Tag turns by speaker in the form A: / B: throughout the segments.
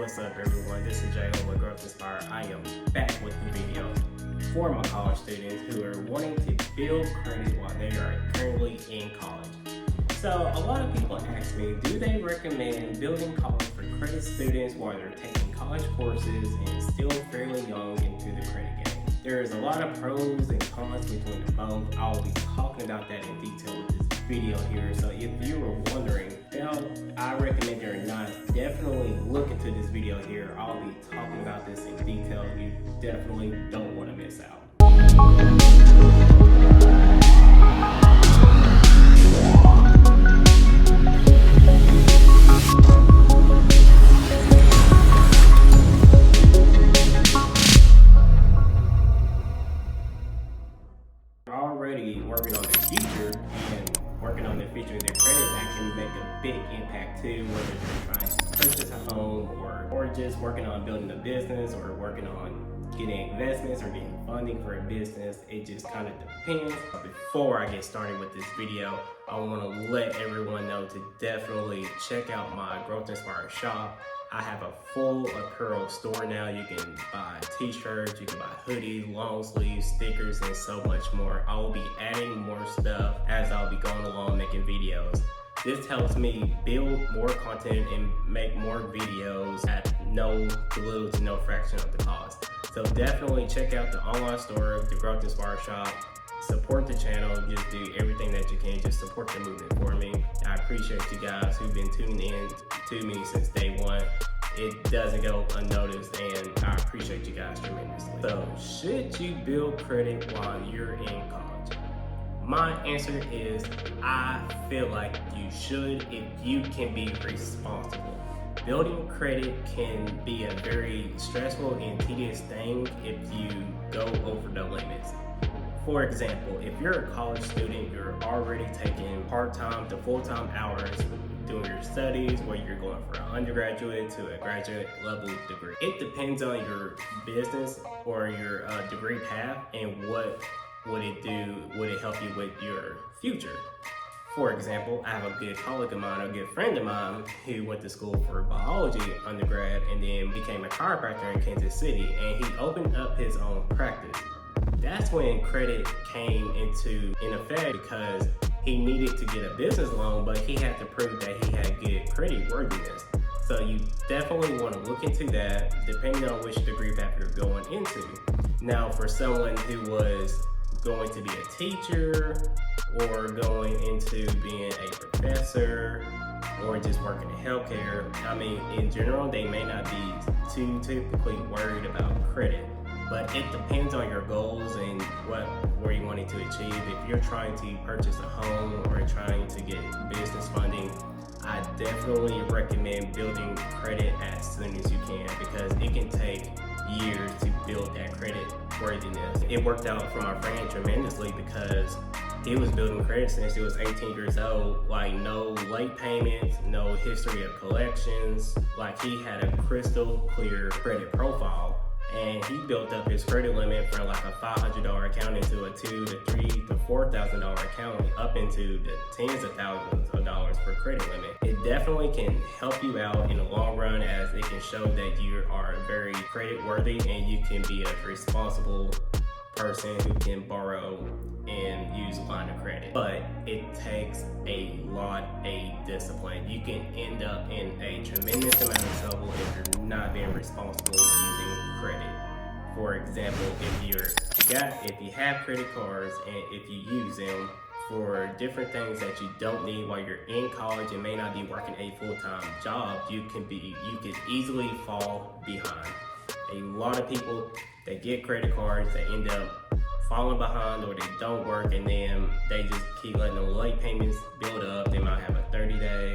A: what's up everyone? This is Jay with Growthinspire. I am back with the video for my college students who are wanting to build credit while they are currently in college. So a lot of people ask me, do they recommend building college for credit students while they're taking college courses and still fairly young into the credit game? There's a lot of pros and cons between the both. I'll be talking about that in detail with this video here. So if you were wondering, I recommend it or not, definitely look into this video here. I'll be talking about this in detail. You definitely don't want to miss out. Already working on their future and working on their future of their credit, that can make a big impact too, whether they're trying to purchase a home or just working on building a business or working on getting investments or getting funding for a business. It just kind of depends. But before I get started with this video, I want to let everyone know to definitely check out my Growthinspire shop. I have a full apparel store now. You can buy t-shirts, you can buy hoodies, long sleeves, stickers, and so much more. I will be adding more stuff as I'll be going along making videos. This helps me build more content and make more videos at little to no fraction of the cost. So definitely check out the online store, the Growthinspire shop. Support the channel, just do everything that you can, just support the movement for me. I appreciate you guys who've been tuning in to me since day one. It doesn't go unnoticed and I appreciate you guys tremendously. So should you build credit while you're in college? My answer is I feel like you should if you can be responsible. Building credit can be a very stressful and tedious thing if you go over the limits. For example, if you're a college student, you're already taking part-time to full-time hours doing your studies, where you're going from an undergraduate to a graduate level degree. It depends on your business or your degree path and what would it do, would it help you with your future. For example, I have a good colleague of mine, a good friend of mine, who went to school for biology undergrad and then became a chiropractor in Kansas City, and he opened up his own practice. That's when credit came into effect because he needed to get a business loan, but he had to prove that he had good credit worthiness. So you definitely want to look into that depending on which degree path you're going into. Now for someone who was going to be a teacher or going into being a professor or just working in healthcare, I mean, in general, they may not be too typically worried about credit. But it depends on your goals and where you wanted to achieve. If you're trying to purchase a home or trying to get business funding, I definitely recommend building credit as soon as you can because it can take years to build that credit worthiness. It worked out for my friend tremendously because he was building credit since he was 18 years old, like no late payments, no history of collections, like he had a crystal clear credit profile. And he built up his credit limit from like a $500 account into a $2,000 to $3,000 to $4,000 account up into the tens of thousands of dollars for credit limit. It definitely can help you out in the long run as it can show that you are very credit worthy and you can be a responsible person who can borrow and use a line of credit. But it takes a lot of discipline. You can end up in a tremendous amount of trouble if you're not being responsible using credit. For example, if you have credit cards and if you use them for different things that you don't need while you're in college and may not be working a full-time job, you could easily fall behind. A lot of people that get credit cards, they end up falling behind or they don't work and then they just keep letting the late payments build up. They might have a 30-day,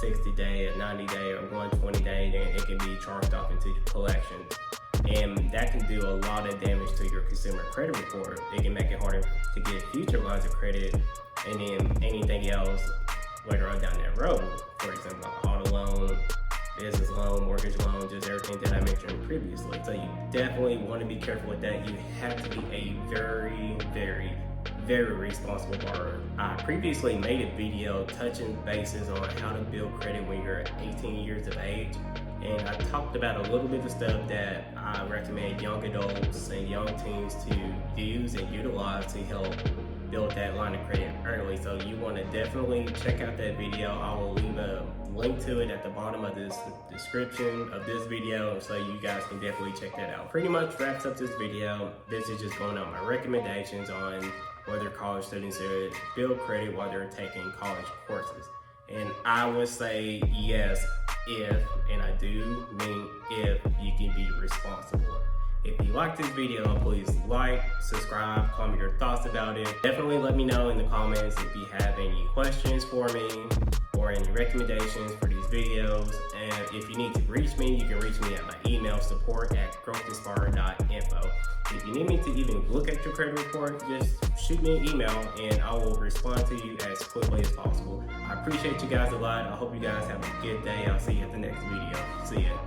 A: 60-day, a 90-day, or 120-day, then it can be charged off into collections. And that can do a lot of damage to your consumer credit report. It can make it harder to get future lines of credit and then anything else later on down that road. For example, like auto loan, business loan, mortgage loan, just everything that I mentioned previously. So you definitely want to be careful with that. You have to be a very, very, very responsible borrower. I previously made a video touching bases on how to build credit when you're 18 years of age. And I talked about a little bit of stuff that I recommend young adults and young teens to use and utilize to help build that line of credit early. So you want to definitely check out that video. I will leave a link to it at the bottom of this description of this video, so you guys can definitely check that out. Pretty much wraps up this video. This is just going on my recommendations on whether college students should build credit while they're taking college courses. And I would say yes if, and I do mean if, you can be responsible. If you like this video, please like, subscribe, comment your thoughts about it. Definitely let me know in the comments if you have any questions for me or any recommendations for these videos. And if you need to reach me, you can reach me at my email, support@growthinspire.info. If you need me to even look at your credit report, just shoot me an email and I will respond to you as quickly as possible. I appreciate you guys a lot. I hope you guys have a good day. I'll see you at the next video. See ya.